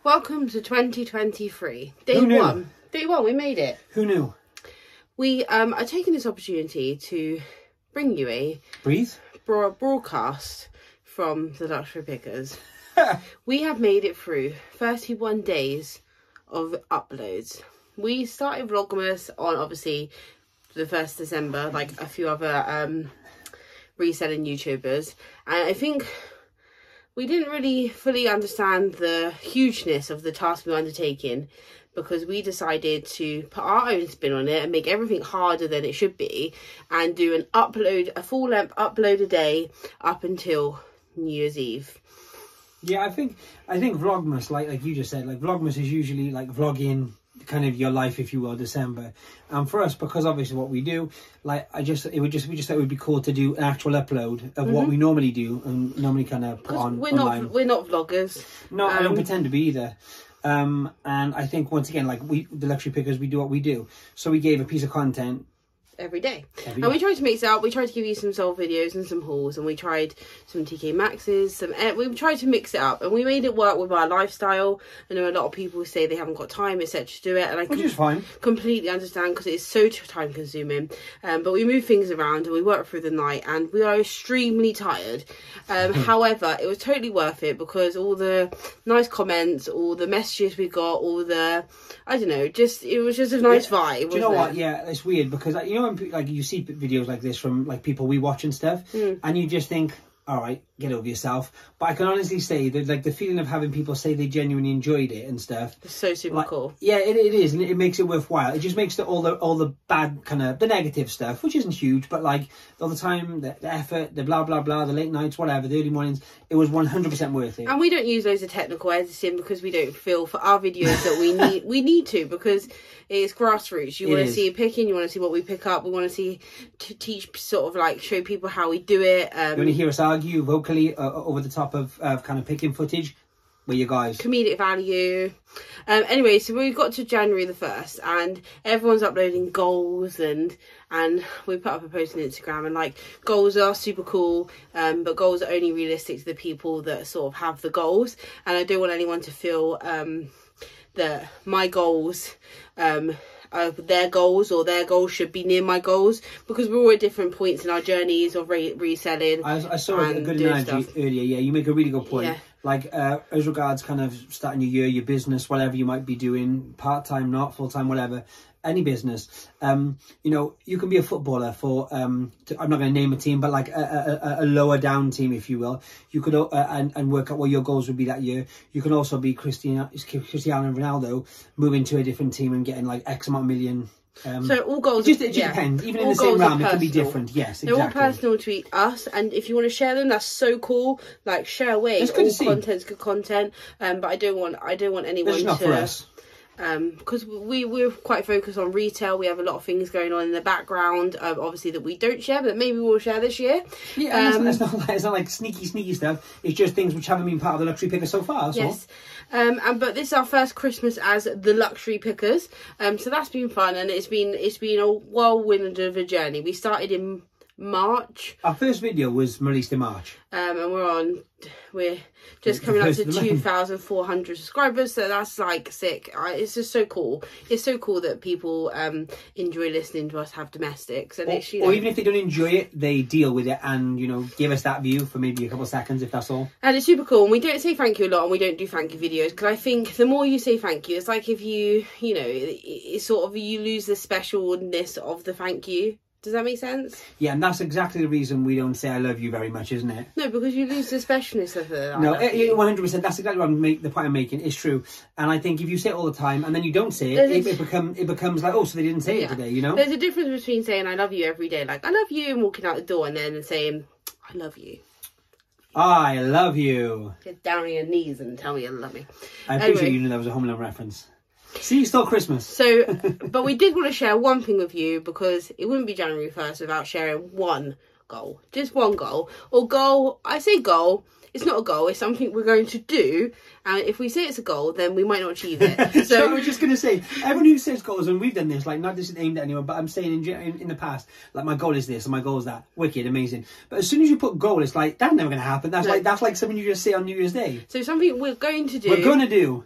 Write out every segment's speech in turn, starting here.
Welcome to 2023. Day one. Day one, we made it. Who knew? We are taking this opportunity to bring you a broadcast from the Luxury Pickers. We have made it through 31 days of uploads. We started Vlogmas on obviously the 1st December, like a few other reselling YouTubers, and I think we didn't really fully understand the hugeness of the task we were undertaking, because we decided to put our own spin on it and make everything harder than it should be, and do an upload, a full length upload a day up until New Year's Eve. Yeah, I think Vlogmas, like you just said, like Vlogmas is usually like vlogging kind of your life, if you will, December. And for us, because obviously what we do, like we just thought it would be cool to do an actual upload of what we normally do and normally kind of put on online. We're not vloggers. No, I don't pretend to be either. And I think once again, like the Luxury Pickers, we do what we do. So we gave a piece of content every day. And we tried to mix it up. We tried to give you some sold videos and some hauls, and we tried some TK Maxes, we tried to mix it up, and we made it work with our lifestyle. I know a lot of people say they haven't got time, etc. to do it, and I completely understand, because it is so time consuming. But we move things around and we work through the night, and we are extremely tired. However, it was totally worth it, because all the nice comments, all the messages we got, all the, I don't know, it was just a nice vibe. Do you know what? Yeah, it's weird, because you know, like you see videos like this from like people we watch and stuff, and you just think, all right, get over yourself. But I can honestly say that, like, the feeling of having people say they genuinely enjoyed it and stuff, it's so super cool. Yeah, it is, and it makes it worthwhile. It just makes all the bad kind of the negative stuff, which isn't huge, but like all the time, the effort, the blah blah blah, the late nights, whatever, the early mornings, it was 100% worth it. And we don't use loads of technical editing, because we don't feel for our videos that we need to, because it's grassroots. You want to see picking, you want to see what we pick up, we want to see teach, sort of like show people how we do it. You want to hear us argue vocally over the top of kind of picking footage? We're you guys. Comedic value. Anyway, so we got to January the 1st, and everyone's uploading goals, and we put up a post on Instagram, and like, goals are super cool, but goals are only realistic to the people that sort of have the goals, and I don't want anyone to feel that my goals their goals, or their goals should be near my goals, because we're all at different points in our journeys of reselling. I saw a good analogy earlier. Yeah, you make a really good point. Yeah. Like as regards kind of starting your year, your business, whatever you might be doing, part-time, not full-time, whatever, any business. You know, you can be a footballer for I'm not going to name a team, but like a lower down team, if you will. You could and work out what your goals would be that year. You can also be Cristiano Ronaldo, moving to a different team and getting like X amount of million. So all goals, it just depends. Even in the same realm, it can be different. Yes, exactly. They're all personal to us, and if you want to share them, that's so cool. Like, share away. All content's good content. But I don't want anyone to. Not for us. Because we're quite focused on retail. We have a lot of things going on in the background, obviously, that we don't share, but maybe we'll share this year. Yeah, it's not like sneaky stuff. It's just things which haven't been part of the Luxury Picker so far. Yes. But this is our first Christmas as the Luxury Pickers. So that's been fun, and it's been a whirlwind of a journey. We started in March. Our first video was released in March. And we're just coming up to 2,400 subscribers, so that's like sick. It's just so cool. It's so cool that people enjoy listening to us have domestics, and or even if they don't enjoy it, they deal with it and, you know, give us that view for maybe a couple of seconds, if that's all. And it's super cool. And we don't say thank you a lot, and we don't do thank you videos, because I think the more you say thank you, it's like if you know, it's sort of, you lose the specialness of the thank you. Does that make sense? Yeah, and that's exactly the reason we don't say I love you very much, isn't it? No, because you lose the specialness of it. No, 100%. That's exactly what the point I'm making. It's true. And I think if you say it all the time and then you don't say it, it becomes like, oh, so they didn't say it today, you know? There's a difference between saying I love you every day, like I love you, and walking out the door, and then saying I love you. I love you. Get down on your knees and tell me you love me. I appreciate you knew that was a Home Alone reference. See, it's still Christmas. So, but we did want to share one thing with you, because it wouldn't be January 1st without sharing one goal. Just one goal. Or goal, I say goal, it's not a goal, it's something we're going to do. And if we say it's a goal, then we might not achieve it. So I was just going to say, everyone who says goals, and we've done this, like, not this is aimed at anyone, but I'm saying in the past, like, my goal is this, and my goal is that. Wicked, amazing. But as soon as you put goal, it's like, that's never going to happen. That's like something you just say on New Year's Day. So something we're going to do. We're going to do.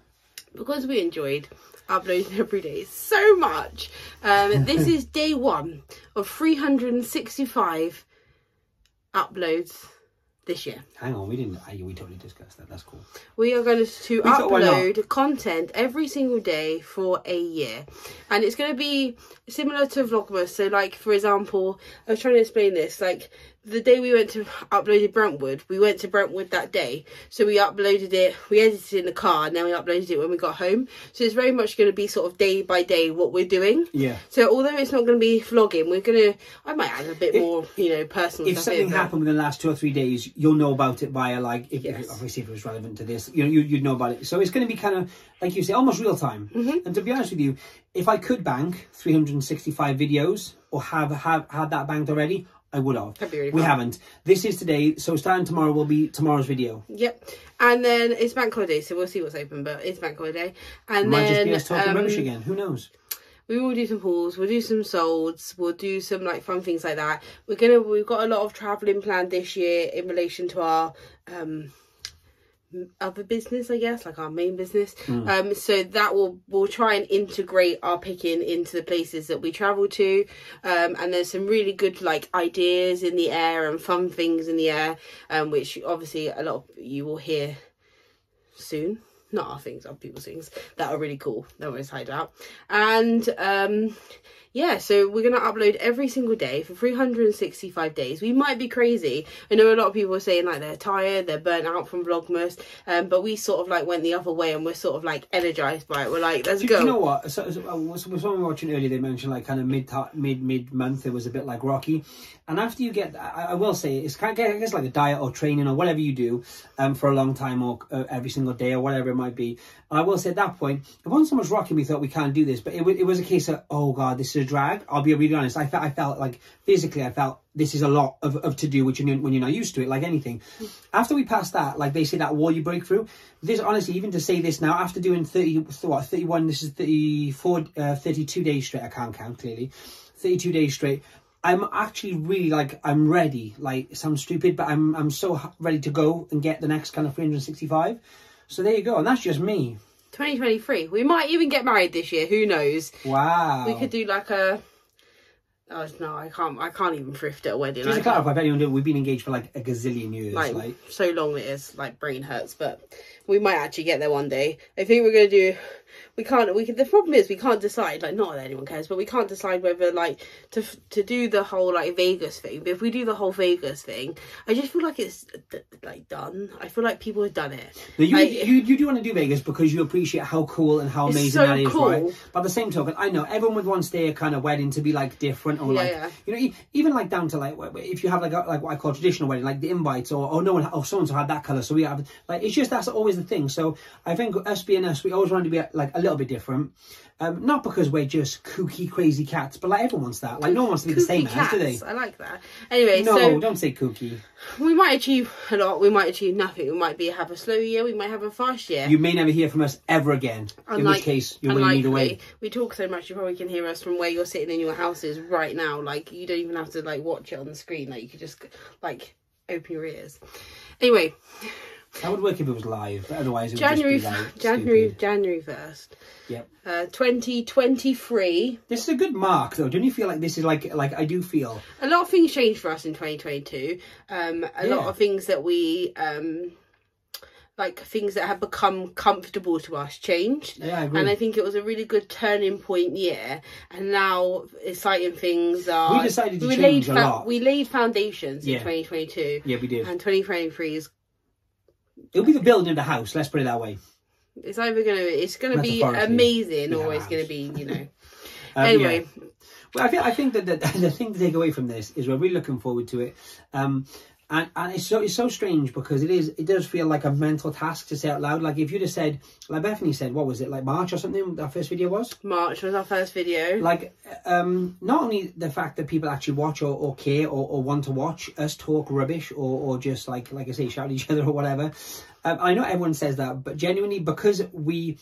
because we enjoyed uploading every day so much. This is day 1 of 365 uploads this year. Hang on, we totally discussed that. That's cool. We are going to upload content every single day for a year, and it's going to be similar to Vlogmas. So, like, for example, I was trying to explain this, like, the day we went to uploaded Brentwood, we went to Brentwood that day, so we uploaded it, we edited it in the car, and then we uploaded it when we got home. So it's very much going to be sort of day by day what we're doing. Yeah. So although it's not going to be vlogging, I might add a bit more, you know, personal if stuff. Something happened within the last 2 or 3 days, you'll know about it via, like, obviously if it was relevant to this, you'd know about it. So it's going to be kind of, like you say, almost real time. And to be honest with you, if I could bank 365 videos or have had that banked already, I would have. Really we haven't. This is today, so starting tomorrow will be tomorrow's video. Yep. And then it's bank holiday, so we'll see what's open, but it's bank holiday. And might just be us talking rubbish again. Who knows? We will do some hauls, we'll do some solds, we'll do some like fun things like that. We've got a lot of travelling planned this year in relation to our other business, I guess, like our main business. So that we'll try and integrate our picking into the places that we travel to, and there's some really good like ideas in the air and fun things in the air, which obviously a lot of you will hear soon. Not our things, other people's things that are really cool. They're always hide out. And yeah, so we're going to upload every single day for 365 days. We might be crazy. I know a lot of people are saying like they're tired, they're burnt out from Vlogmas, but we sort of like went the other way and we're sort of like energized by it. We're like, let's go. Do you know what? So someone we were watching earlier, they mentioned like kind of mid-month, it was a bit like rocky. And after you get, I will say, it's kind of, I guess, like a diet or training or whatever you do for a long time or every single day or whatever it might be. And I will say at that point, it wasn't so much rocky, we thought we can't do this, but it was a case of, oh God, this is a drag. I'll be really honest. I felt like physically, I felt this is a lot of to do, when you're not used to it, like anything. After we passed that, like they say, that wall you break through, this, honestly, even to say this now, after doing 31, this is 34, 32 days straight, I can't count clearly, 32 days straight, I'm actually really like, I'm ready. Like, it sounds stupid, but I'm so ready to go and get the next kind of 365. So there you go. And that's just me. 2023. We might even get married this year. Who knows? Wow. We could do like a... Oh, no, I can't even thrift at a wedding. Just to clarify, if anyone did, we've been engaged for like a gazillion years. Like so long it is, like brain hurts, but we might actually get there one day. I think we're going to do... the problem is we can't decide, like, not that anyone cares, but we can't decide whether like to do the whole like Vegas thing. But if we do the whole Vegas thing, I just feel like it's like done. I feel like people have done it. Now, you do want to do Vegas because you appreciate how cool and how amazing that is, right? But at the same token, I know everyone would want their kind of wedding to be like different, or you know, even like down to like if you have like what I call traditional wedding, like the invites, or no one, or so and so had that colour, so we have like, it's just, that's always the thing. So I think us being us, we always want to be like a little bit different, not because we're just kooky crazy cats, but like everyone wants that. Like, no one wants to be the same as, do they? I like that. Anyway, no, so don't say kooky. We might achieve a lot, we might achieve nothing. We might have a slow year, we might have a fast year. You may never hear from us ever again, in which case you're winning either way. We talk so much, you probably can hear us from where you're sitting in your houses right now. Like, you don't even have to like watch it on the screen. Like, you could just like open your ears. Anyway, that would work if it was live, but otherwise it would January, just be like January 1st. Yep. 2023. This is a good mark, though. Don't you feel like this is like I do feel a lot of things changed for us in 2022. A lot of things that we like, things that have become comfortable to us changed. Yeah, I agree. And I think it was a really good turning point year. And now exciting things are... We decided to change a lot. We laid foundations in 2022. Yeah, we did. And 2023 is... It'll be the building of the house, let's put it that way. It's either going to be amazing, or it's going to be, you know... Anyway... Yeah. Well, I think that the thing to take away from this is we're really looking forward to it. And it's so strange, because it does feel like a mental task to say out loud. Like, if you'd have said, like Bethany said, what was it, like March or something, our first video was? March was our first video. Like, not only the fact that people actually watch or care or want to watch us talk rubbish or just like I say, shout at each other or whatever. I know everyone says that, but genuinely, because we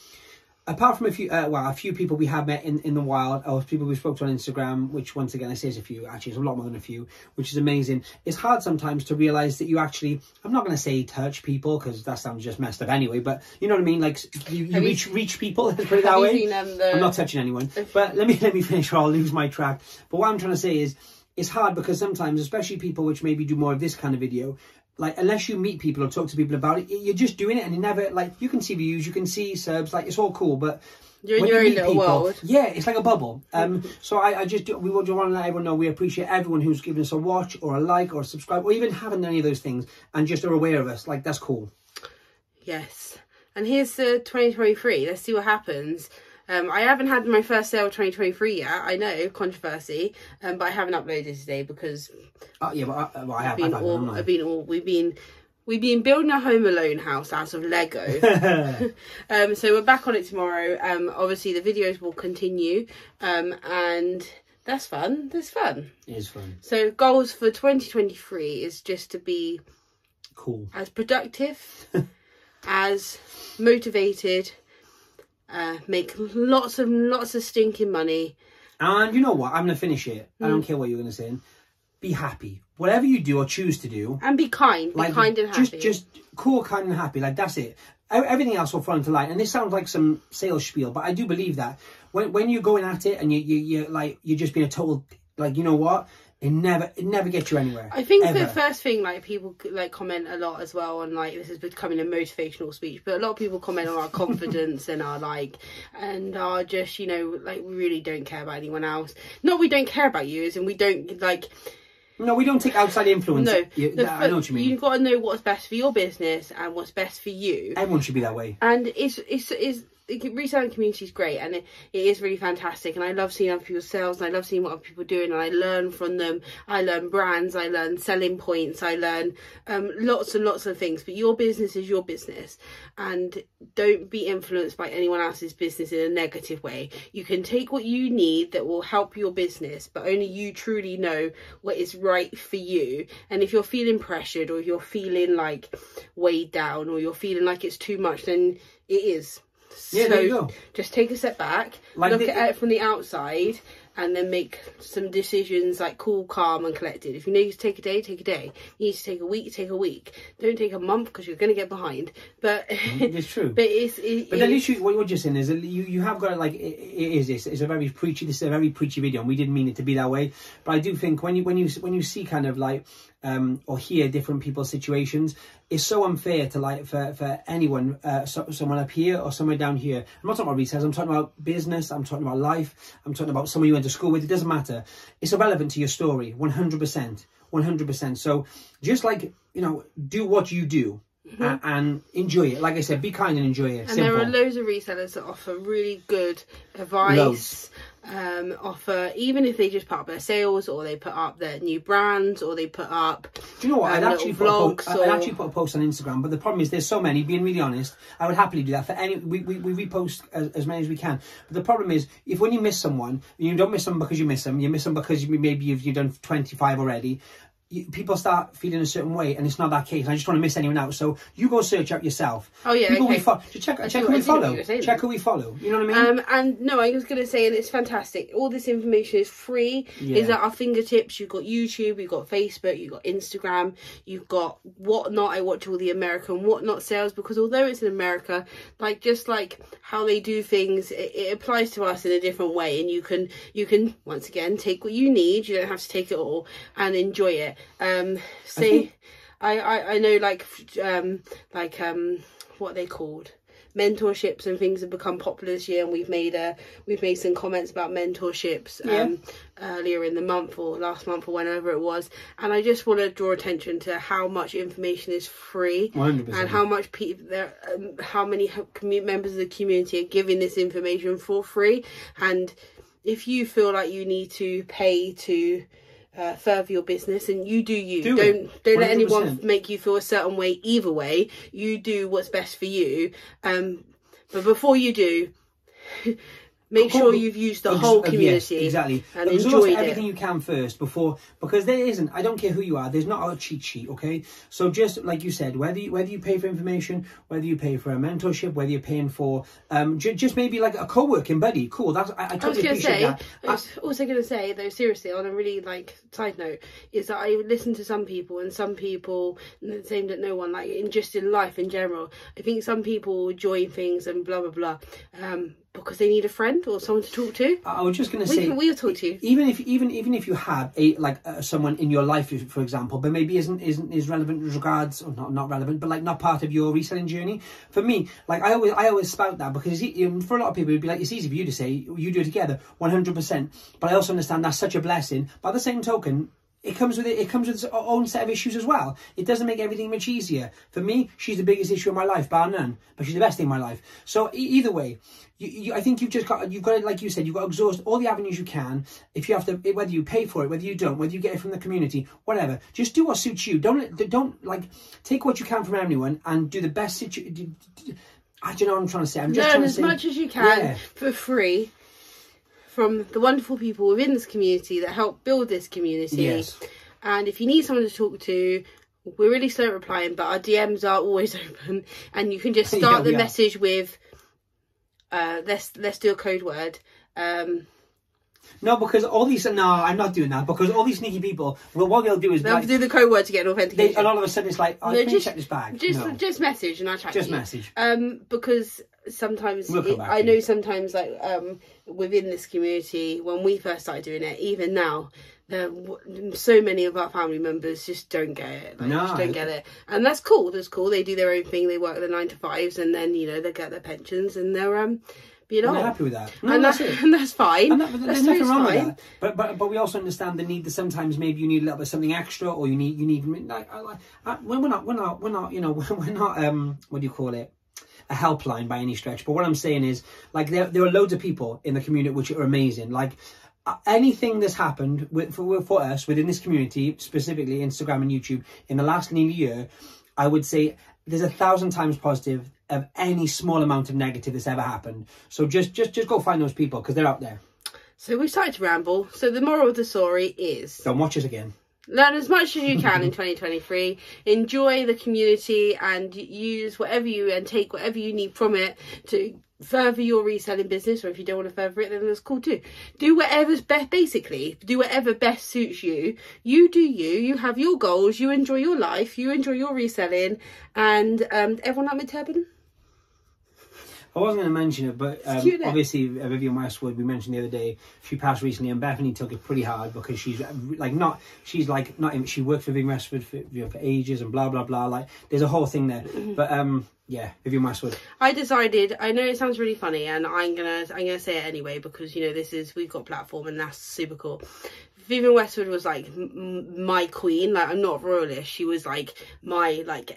apart from a few people we have met in the wild, or people we spoke to on Instagram, which once again I say is a few, actually it's a lot more than a few, which is amazing. It's hard sometimes to realise that you actually, I'm not going to say touch people, because that sounds just messed up anyway, but you know what I mean, like you reach people, let's put it that way. I'm not touching anyone, but let me finish or I'll lose my track. But what I'm trying to say is, it's hard because sometimes, especially people which maybe do more of this kind of video, like, unless you meet people or talk to people about it, you're just doing it, and you never, like, you can see views, you can see subs, like, it's all cool, but you're in your own little world. Yeah, it's like a bubble. So we want to let everyone know we appreciate everyone who's given us a watch or a like or a subscribe or even haven't done any of those things and just are aware of us. Like, that's cool. Yes. And here's the 2023. Let's see what happens. I haven't had my first sale of 2023 yet. I know, controversy, but I haven't uploaded today because we've been building a Home Alone house out of Lego. So we're back on it tomorrow. Obviously the videos will continue, and that's fun. That's fun. It is fun. So goals for 2023 is just to be cool, as productive, as motivated. Make lots of stinking money. And you know what? I'm going to finish it. I don't care what you're going to say. Be happy. Whatever you do or choose to do. And be kind. Be kind and happy. Just cool, kind and happy. Like, that's it. Everything else will fall into line. And this sounds like some sales spiel, but I do believe that. When you're going at it and you're just being a total, like, you know what? It never gets you anywhere. I think the first thing, like, people like comment a lot as well on, like, this is becoming a motivational speech, but a lot of people comment on our confidence and our just, you know, like, we really don't care about anyone else. Not we don't care about you, as in we don't, like... No, we don't take outside influence. No, I know what you mean. You've got to know what's best for your business and what's best for you. Everyone should be that way. And the reselling community is great, and it is really fantastic, and I love seeing other people's sales, and I love seeing what other people are doing, and I learn from them. I learn brands, I learn selling points, I learn lots and lots of things. But your business is your business, and don't be influenced by anyone else's business in a negative way. You can take what you need that will help your business, but only you truly know what is right for you. And if you're feeling pressured, or you're feeling like weighed down, or you're feeling like it's too much, then it is. Yeah, there you go. Just take a step back, look at it from the outside, and then make some decisions, like, cool, calm and collected. If you need to take a day, take a day. You need to take a week, take a week. Don't take a month, because you're going to get behind. But it's true. But at least what you're just saying is that you have got to, like, it's a very preachy. This is a very preachy video, and we didn't mean it to be that way. But I do think when you see kind of like or hear different people's situations, it's so unfair to, like, for anyone, someone up here or somewhere down here. I'm not talking about resales, I'm talking about business, I'm talking about life, I'm talking about someone you went to school with. It doesn't matter. It's irrelevant to your story, 100%. 100%. So just, like, you know, do what you do. And enjoy it. Like I said, be kind and enjoy it. And there are loads of resellers that offer really good advice. Offer, even if they just put up their sales, or they put up their new brands, or they put up, do you know what, I'd actually put a post on Instagram, but the problem is there's so many. Being really honest, I would happily do that for any. We repost as many as we can, but the problem is, if when you miss someone, you don't miss them because you miss them because maybe you've done 25 already. People start feeling a certain way, and it's not that case. I just don't want to miss anyone out. So you go search out yourself. Oh yeah, people okay. Check who we follow. Check who we follow. You know what I mean? And no, I was going to say, and it's fantastic. All this information is free. Yeah. Is at our fingertips. You've got YouTube, you've got Facebook, you've got Instagram, you've got Whatnot. I watch all the American Whatnot sales, because although it's in America, like, just like how they do things, it applies to us in a different way. And you can once again take what you need. You don't have to take it all, and enjoy it. I know, what are they called? Mentorships and things have become popular this year, and we've made some comments about mentorships earlier in the month, or last month, or whenever it was. And I just want to draw attention to how much information is free, 100%. And how much people there, how many members of the community are giving this information for free. And if you feel like you need to pay to further your business, and you do you. Don't let anyone make you feel a certain way either way. You do what's best for you. But before you do, Make sure you've used the whole community. Yes, exactly. And exhaust enjoyed everything you can first because there isn't. I don't care who you are. There's not a cheat sheet. Okay. So just like you said, whether you pay for information, whether you pay for a mentorship, whether you're paying for just maybe like a co-working buddy. Cool. I totally appreciate that. I was also going to say though, seriously, on a really like side note, is that I listen to some people, and some people, same that no one, like in life in general. I think some people join things and blah blah blah. Because they need a friend or someone to talk to. I was just going to say, we'll talk to you. Even if you have someone in your life, for example, but maybe isn't as relevant as regards, or not relevant, but like not part of your reselling journey. For me, like I always spout that, because for a lot of people it'd be like, it's easy for you to say you do it together 100%. But I also understand that's such a blessing. By the same token, it comes with its own set of issues as well. It doesn't make everything much easier. For me, she's the biggest issue in my life, bar none. But she's the best thing in my life. So either way, I think you've got it, like you said, you've got to exhaust all the avenues you can. If you have to, whether you pay for it, whether you don't, whether you get it from the community, whatever. Just do what suits you. Don't like take what you can from anyone and do the best. I don't know what I'm trying to say. I'm just trying to say, learn as much as you can for free from the wonderful people within this community that help build this community. Yes. And if you need someone to talk to, we're really slow at replying, but our DMs are always open, and you can just start the message with let's do a code word. No, because all these... No, I'm not doing that, because all these sneaky people, well, what they'll do is... They'll do the code word to get an authentication. And all of a sudden it's like, oh, let me check this bag. Just message and I'll chat to you. Just message. Because sometimes... I know sometimes, like, within this community, when we first started doing it, even now, so many of our family members just don't get it. Just don't get it. And that's cool. That's cool. They do their own thing. They work their 9 to 5s, and then, they get their pensions, and they're... I'm happy with that. No, and that's fine. There's nothing wrong with that. But we also understand the need that sometimes maybe you need a little bit of something extra, or you need like we're not what do you call it, a helpline by any stretch. But what I'm saying is, like, there are loads of people in the community which are amazing. Like, anything that's happened for us within this community, specifically Instagram and YouTube, in the last nearly year, I would say there's 1,000 times positive of any small amount of negative that's ever happened. So just go find those people, because they're out there. So we started to ramble. So the moral of the story is... Don't watch us again. Learn as much as you can in 2023. Enjoy the community and use and take whatever you need from it to further your reselling business. Or if you don't want to further it, then that's cool too. Do whatever's best, basically. Do whatever best suits you. You do you. You have your goals. You enjoy your life. You enjoy your reselling. And everyone like my turban? I wasn't going to mention it, but obviously Vivian Westwood, we mentioned the other day, she passed recently, and Bethany took it pretty hard, because she worked for Vivian Westwood for ages and blah blah blah. Like, there's a whole thing there. But yeah, Vivian Westwood. I decided, I know it sounds really funny, and I'm gonna say it anyway, because we've got a platform, and that's super cool. Vivian Westwood was like my queen. Like, I'm not royalist. She was like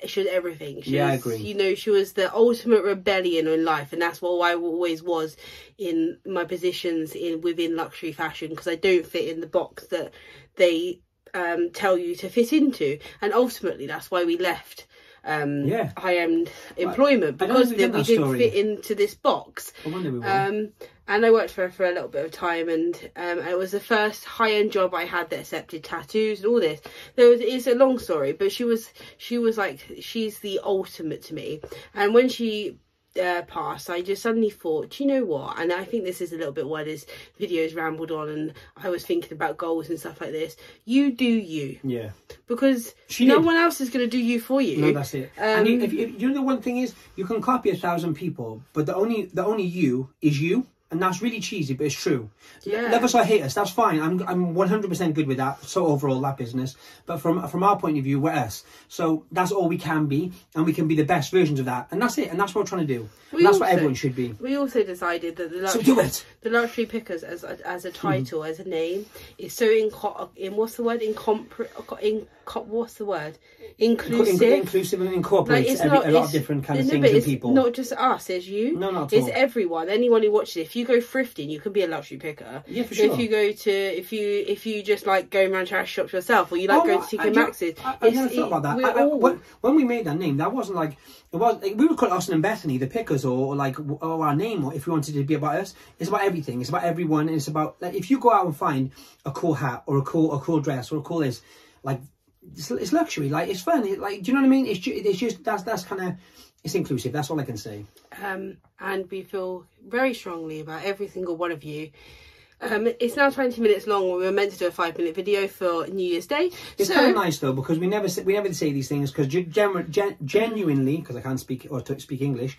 she was everything. I agree. She was the ultimate rebellion in life, and that's what I always was in my positions within luxury fashion, because I don't fit in the box that they tell you to fit into, and ultimately that's why we left high-end employment, because we didn't fit into this box. I wonder we will. And I worked for her for a little bit of time, and it was the first high-end job I had that accepted tattoos and all this. It's a long story, but she was like, she's the ultimate to me. And when she passed, I just suddenly thought, do you know what? And I think this is a little bit why this video's rambled on, and I was thinking about goals and stuff like this. You do you. Yeah. Because no one else is going to do you for you. No, that's it. And if you know, the one thing is, you can copy 1,000 people, but the only you is you. And that's really cheesy, but it's true. Yeah. Love us or hate us, that's fine. I'm 100% good with that. So overall, that business. But from our point of view, we're us. So that's all we can be, and we can be the best versions of that. And that's it. And that's what we're trying to do. And that's what everyone should be. We also decided that the luxury pickers as a title, as a name, is so inclusive and incorporates a lot of different kind of things and people. It's not just us, it's you. No, not at it's all. Everyone. Anyone who watches it. if you go thrifting, you can be a luxury picker. Yeah, for sure. If you go to, if you just like going around trash shops yourself, or you like going to TK Maxx's. I never thought about that. When we made that name, that wasn't like, it was, like, we would call it Austin and Bethany, the pickers, or like, or our name, or if we wanted it to be about us. It's about everything. It's about everyone. And it's about, like, if you go out and find a cool hat, or a cool dress, or a cool this, like, it's luxury. Like, it's fun. Like, do you know what I mean? It's just that's kind of, it's inclusive. That's all I can say. And we feel very strongly about every single one of you. It's now 20 minutes long. We were meant to do a 5-minute video for New Year's Day. It's kind of nice though, because we never say these things, because genuinely, because I can't speak or speak English,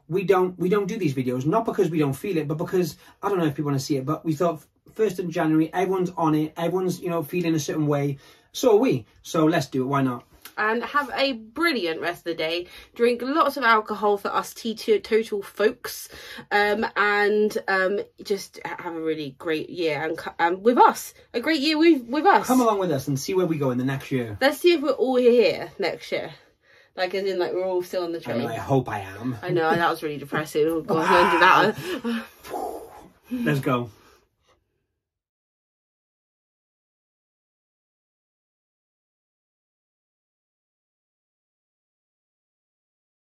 we don't do these videos, not because we don't feel it, but because, I don't know if people want to see it, but we thought 1st of January, everyone's on it, everyone's, you know, feeling a certain way, so are we, so let's do it, why not? And have a brilliant rest of the day. Drink lots of alcohol for us teetotal folks. And just have a really great year. And with us. A great year with us. Come along with us and see where we go in the next year. Let's see if we're all here next year. Like, as in, like, we're all still on the train. I hope I am. I know, that was really depressing. Oh, God, I don't do that. Let's go.